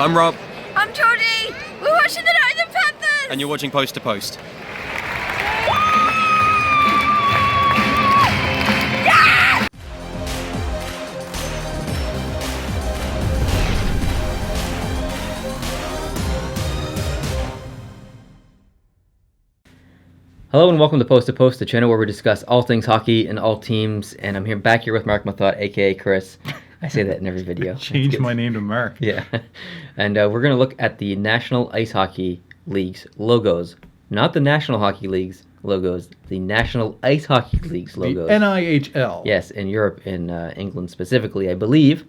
I'm Rob. I'm Geordie. We're watching the Northern Panthers. And you're watching Post to Post. Hello and welcome to Post, the channel where we discuss all things hockey and all teams. And I'm back here with Mark Mathot, aka Chris. I say that in every video. Change my name to Mark. Yeah. And we're going to look at the National Ice Hockey League's logos. Not the National Hockey League's logos, the National Ice Hockey League's logos. The NIHL. Yes, in Europe, in England specifically, I believe.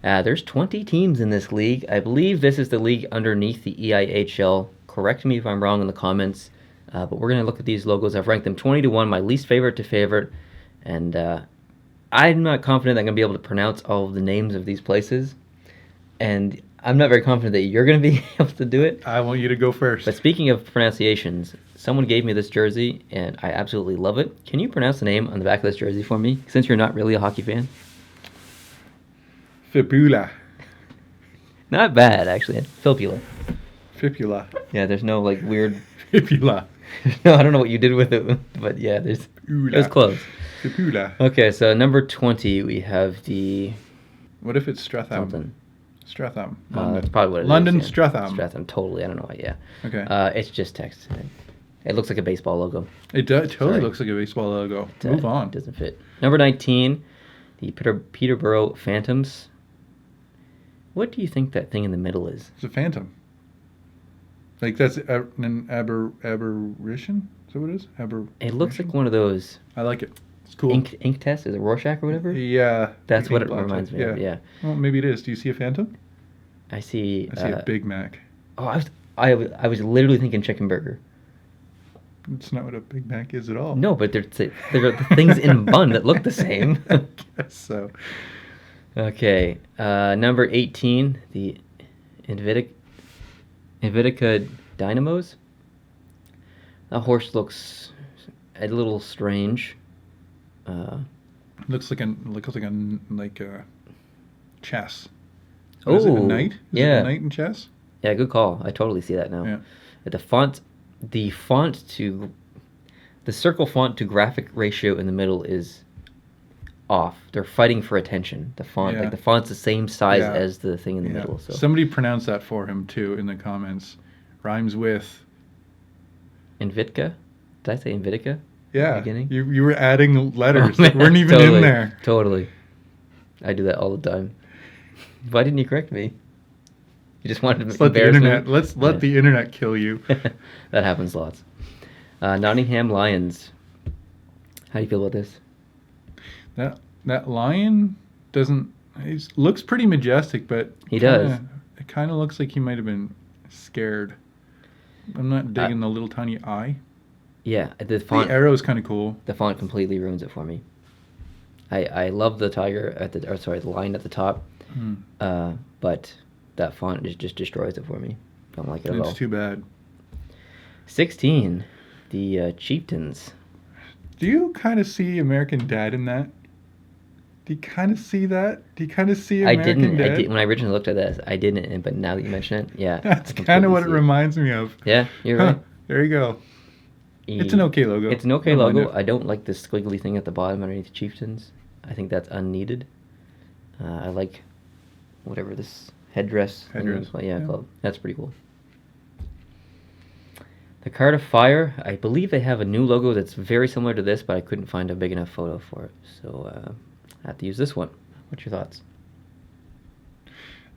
There's 20 teams in this league. I believe this is the league underneath the EIHL. Correct me if I'm wrong in the comments. But we're going to look at these logos. I've ranked them 20 to 1, my least favorite to favorite. And I'm not confident I'm going to be able to pronounce all of the names of these places. And I'm not very confident that you're going to be able to do it. I want you to go first. But speaking of pronunciations, someone gave me this jersey, and I absolutely love it. Can you pronounce the name on the back of this jersey for me, since you're not really a hockey fan? Fibula. Not bad, actually. Fibula. Fibula. Yeah, there's no, like, weird... Fibula. No, I don't know what you did with it, but yeah, it was close. Fibula. Okay, so number 20, we have the... What if it's Stratham? Something. Stratham. That's probably what it London is. Yeah. Stratham. Stratham, totally. I don't know. Yeah. Okay. It's just text. It looks like a baseball logo. It totally Sorry. looks like a baseball logo. Move on. It doesn't fit. Number 19, the Peterborough Phantoms. What do you think that thing in the middle is? It's a phantom. Like that's an aberration? Is that what it is? It looks like one of those. I like it. It's cool. Ink test? Is it Rorschach or whatever? Yeah. That's what it black reminds test. me of, yeah. Well, maybe it is. Do you see a phantom? I see a Big Mac. Oh, I was literally thinking chicken burger. It's not what a Big Mac is at all. No, but there are the things in a bun that look the same. I guess so. Okay, number 18, the Invitica Dynamos. That horse looks a little strange. Looks like a chess. Oh, is it a knight? Is yeah. it a knight in chess? Yeah, good call. I totally see that now. Yeah. The circle font to graphic ratio in the middle is off. They're fighting for attention. The font, Yeah. the font's the same size Yeah. as the thing in the middle. So Somebody pronounced that for him too in the comments. Rhymes with Invitka? Did I say Invitica? Yeah. the beginning? You were adding letters Oh, that weren't even totally, in there. Totally. I do that all the time. Why didn't you correct me? You just wanted to Let's let the embarrass internet. me? Let's let the internet kill you. That happens lots. Nottingham Lions. How do you feel about this? That lion doesn't. He looks pretty majestic, but He does. It kind of looks like he might have been scared. I'm not digging the little tiny eye. Yeah, the The font. arrow's kind of cool. The font completely ruins it for me. I love the tiger the lion at the top, but that font just destroys it for me. Don't like it at all. It's too bad. 16, the Chieftains. Do you kind of see American Dad in that? Do you kind of see that? Do you kind of see American Dad? I did when I originally looked at this. I didn't, but now that you mention it, yeah. That's I kind of what it completely see reminds me of. Yeah, you're right. There you go. It's an okay logo. It's an okay Don't mind logo. it. I don't like the squiggly thing at the bottom underneath the Chieftains. I think that's unneeded. I like whatever this headdress. thing Headdress, is. Well, yeah, yeah. club. That's pretty cool. The Cardiff Fire. I believe they have a new logo that's very similar to this, but I couldn't find a big enough photo for it. So I have to use this one. What's your thoughts?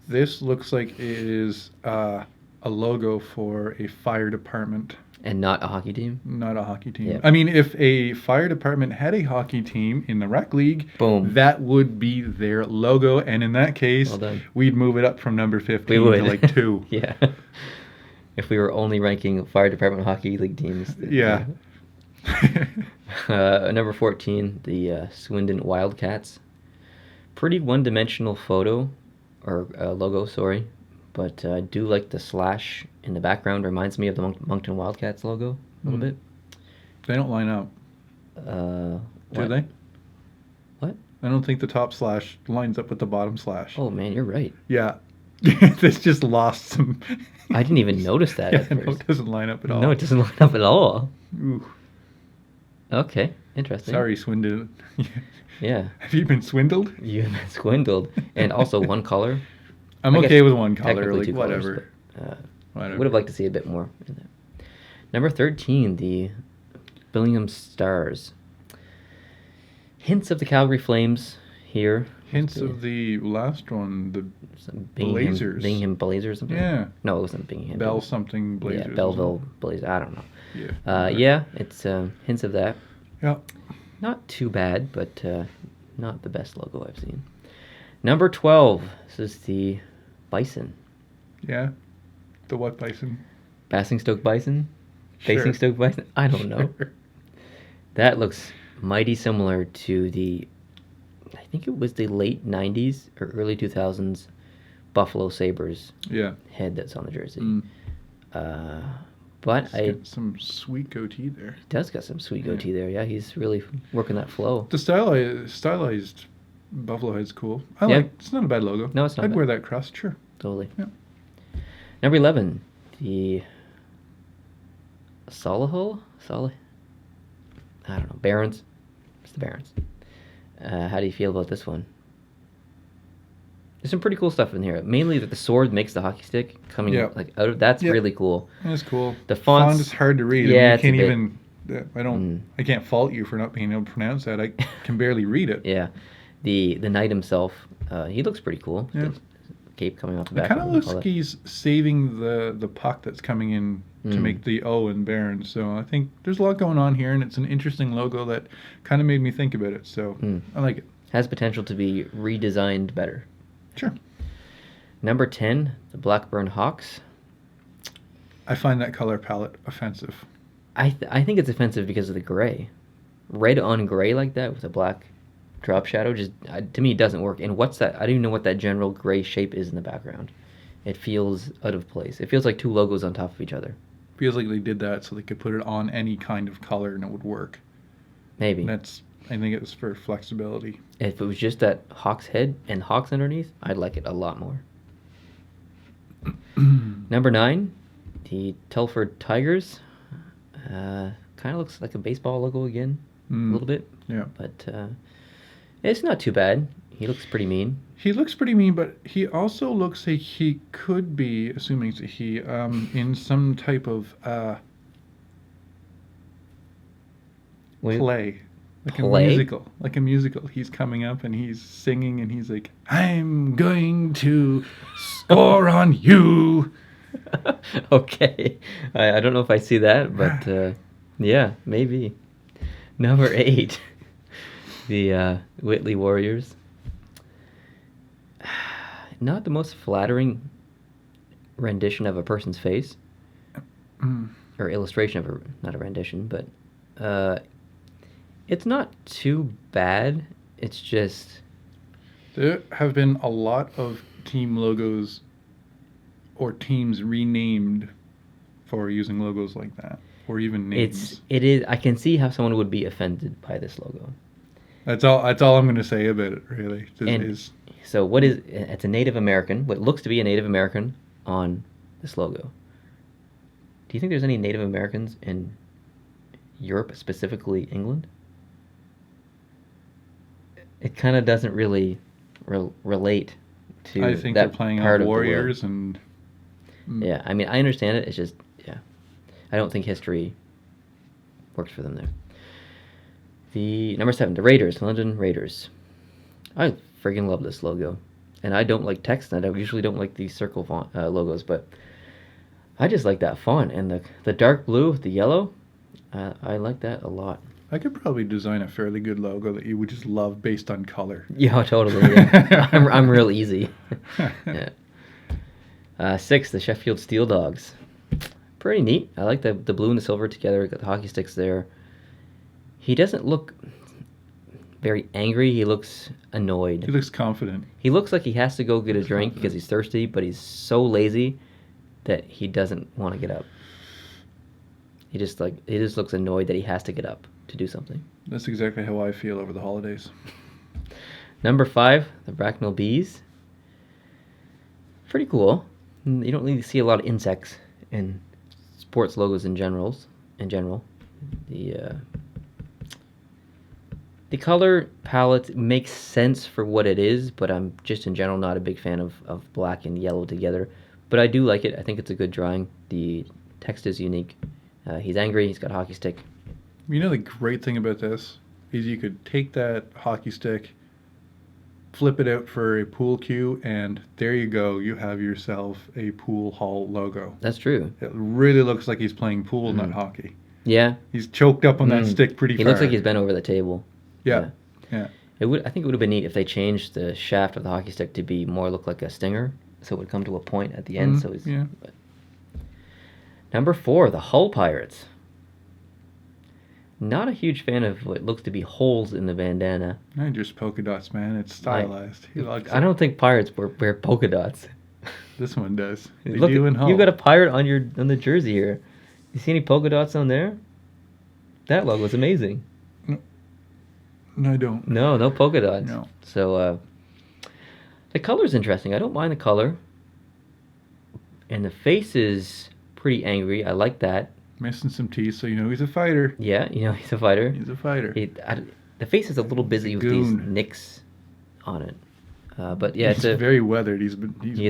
This looks like it is a logo for a fire department, And not a hockey team? not a hockey team. Yeah. I mean, if a fire department had a hockey team in the rec league, Boom. that would be their logo. And in that case, Well done. we'd move it up from number 15 We would. to like 2. Yeah. If we were only ranking fire department hockey league teams. Yeah. Number 14, the Swindon Wildcats. Pretty one-dimensional photo, or logo, sorry. But I do like the slash in the background. Reminds me of the Moncton Wildcats logo a little bit. They don't line up. Do Do they? What? I don't think the top slash lines up with the bottom slash. Oh, man, you're right. Yeah. This just lost some. I didn't even notice that at No, first. it doesn't line up at all. No, it doesn't line up at all. Ooh, Okay, interesting. sorry, Swindon. Yeah, Have you been swindled? you've been swindled. And also one color. I'm I guess okay with one color. technically Like two colors, whatever. but, Whatever. would have liked to see a bit more in that. Number 13, the Billingham Stars. Hints of the Calgary Flames here. Hints of the last one, the Some Blazers. Bingham Blazers or something? Yeah. No, it wasn't Bingham. Bell something Blazers. Yeah, Belleville Blazers. I don't know. Yeah. Yeah, it's hints of that. Yeah. Not too bad, but not the best logo I've seen. Number 12. This is the Bison. Yeah. The what bison? Basingstoke Bison? Sure. Basingstoke Bison? I don't know. That looks mighty similar to the, I think it was the late 90s or early 2000s Buffalo Sabres Yeah. head that's on the jersey. Mm. But He's it got some sweet goatee there. does got some sweet Yeah. goatee there. Yeah, he's really working that flow. The stylized buffalo head's cool. Yeah. It's not a bad logo. No, it's not I'd bad. wear that crust, sure. Totally. Yeah. Number 11, the Solihull? I don't know. Barons? It's the Barons. How do you feel about this one? There's some pretty cool stuff in here. Mainly that the sword makes the hockey stick coming Yeah. like out of. That's Yeah. really cool. That's cool. The fonts- Font is hard to read. Yeah, I it's a can't bit- even. I can't fault you for not being able to pronounce that. I can barely read it. Yeah. The knight himself, he looks pretty cool. Yeah. The cape coming off the It back. kind of and looks all like that. he's saving the puck that's coming in to make the O in Barons. So I think there's a lot going on here, and it's an interesting logo that kind of made me think about it. So I like it. Has potential to be redesigned better. Sure. Number 10, the Blackburn Hawks. I find that color palette offensive. I think it's offensive because of the gray. Red on gray like that with a black drop shadow just to me doesn't work. And what's that? I don't even know what that general gray shape is in the background. It feels out of place. It feels like two logos on top of each other. Feels like they did that so they could put it on any kind of color and it would work. Maybe. I think it was for flexibility. If it was just that Hawk's head and Hawks underneath, I'd like it a lot more. Number 9, the Telford Tigers. Kind of looks like a baseball logo again, a little bit. Yeah. But it's not too bad. He looks pretty mean. He looks pretty mean, but he also looks like he could be, assuming it's a he, in some type of play. Play? Like a musical. He's coming up and he's singing and he's like, I'm going to score on you. Okay. I don't know if I see that, but yeah, maybe. Number 8, the Whitley Warriors. Not the most flattering rendition of a person's face. Or illustration of not a rendition, but it's not too bad. It's just... There have been a lot of team logos or teams renamed for using logos like that, or even names. It is. I can see how someone would be offended by this logo. That's all I'm going to say about it, really. So what is... It's a Native American, what looks to be a Native American on this logo. Do you think there's any Native Americans in Europe, specifically England? It kind of doesn't really relate to I think that they're playing part on of the world. warriors and... Yeah, I mean, I understand it. It's just, yeah. I don't think history works for them there. The number 7, the Raiders, London Raiders. I friggin' love this logo. And I don't like text, and I usually don't like these circle font logos, but I just like that font. And the dark blue with the yellow, I like that a lot. I could probably design a fairly good logo that you would just love based on color. Yeah, totally. Yeah. I'm real easy. Yeah. 6, the Sheffield Steel Dogs. Pretty neat. I like the blue and the silver together. Got the hockey sticks there. He doesn't look very angry. He looks annoyed. He looks confident. He looks like he has to go get a drink because he's thirsty, but he's so lazy that he doesn't want to get up. He just looks annoyed that he has to get up to do something. That's exactly how I feel over the holidays. Number 5, the Bracknell Bees. pretty cool. You don't really see a lot of insects in sports logos in general. The color palette makes sense for what it is, but I'm just in general not a big fan of black and yellow together. But I do like it. I think it's a good drawing. The text is unique. He's angry. He's got a hockey stick. You know the great thing about this is you could take that hockey stick, flip it out for a pool cue, and there you go. You have yourself a pool hall logo. That's true. It really looks like he's playing pool, not hockey. Yeah. He's choked up on that stick pretty He far. looks like he's bent over the table. Yeah. I think it would have been neat if they changed the shaft of the hockey stick to be more look like a stinger, so it would come to a point at the end. So he's but. Number 4, the Hull Pirates. Not a huge fan of what looks to be holes in the bandana. Not just polka dots, man. It's stylized. He likes I don't think pirates wear polka dots. This one does. They Look, do in Hull. you got a pirate on the jersey here. You see any polka dots on there? That logo's amazing. No, I don't. No polka dots. No. So the color's interesting. I don't mind the color. And the face is pretty angry. I like that. Missing some teeth, so you know he's a fighter. Yeah, he's a fighter. He's a fighter. The face is a little busy with these nicks on it. But yeah, he's very weathered. He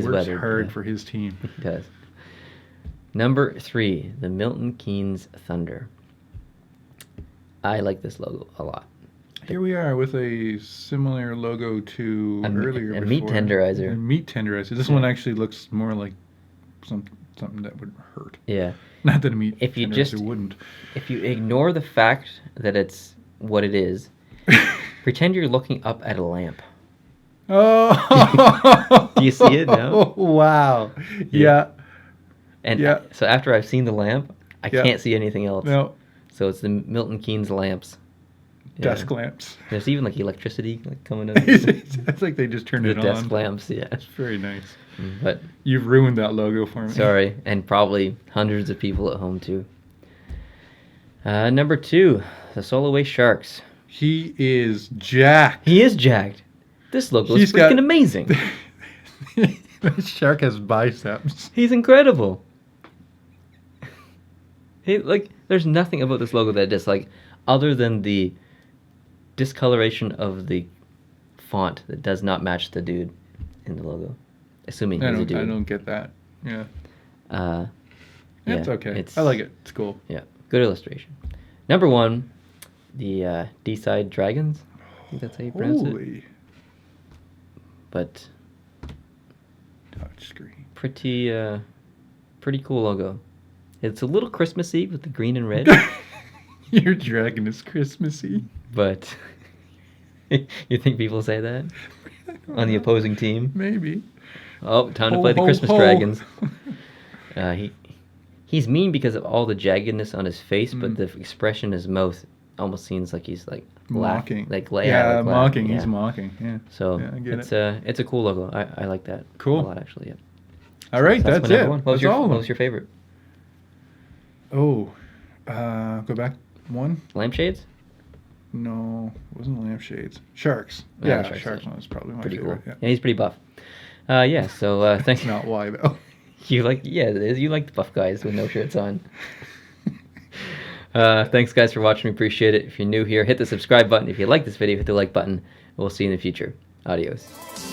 works weathered, hard for his team. He does. Number 3, the Milton Keynes Thunder. I like this logo a lot. Here we are with a similar logo to earlier. A meat tenderizer. A meat tenderizer. This one actually looks more like something that would hurt. Yeah. Not that a meat tenderizer wouldn't. If you ignore the fact that it's what it is, pretend you're looking up at a lamp. Oh! Do you see it now? Wow. Yeah. And so after I've seen the lamp, I can't see anything else. No. So it's the Milton Keynes lamps. Desk lamps. There's even like electricity coming in. It's like they just turned it on. The desk lamps, yeah. It's very nice. But you've ruined that logo for me. Sorry, and probably hundreds of people at home too. Number 2, the Soloway Sharks. He is jacked. He is jacked. This logo is freaking amazing. That shark has biceps. He's incredible. There's nothing about this logo that I dislike, other than the discoloration of the font that does not match the dude in the logo. Assuming he's a dude. I don't get that. Yeah. It's okay. I like it. It's cool. Yeah. Good illustration. Number 1, the D-side Dragons. I think that's how you pronounce it. But touch screen. Pretty cool logo. It's a little Christmassy with the green and red. Your dragon is Christmassy. But you think people say that on the opposing team? Maybe. Oh, time to play the Christmas Dragons. He's mean because of all the jaggedness on his face, but the expression in his mouth almost seems like he's like mocking. Mocking. He's mocking. Yeah. So it's a cool logo. I like that. Cool. A lot actually. Yeah. All right, that's it. What was your favorite? Oh, go back one. Lampshades? No, it wasn't lampshades. Sharks. Sharks one was probably my pretty favorite. Cool. Yeah, he's pretty buff. So thanks. That's not why though. You like the buff guys with no shirts on. Thanks guys for watching. We appreciate it. If you're new here, hit the subscribe button. If you like this video, hit the like button. We'll see you in the future. Adios.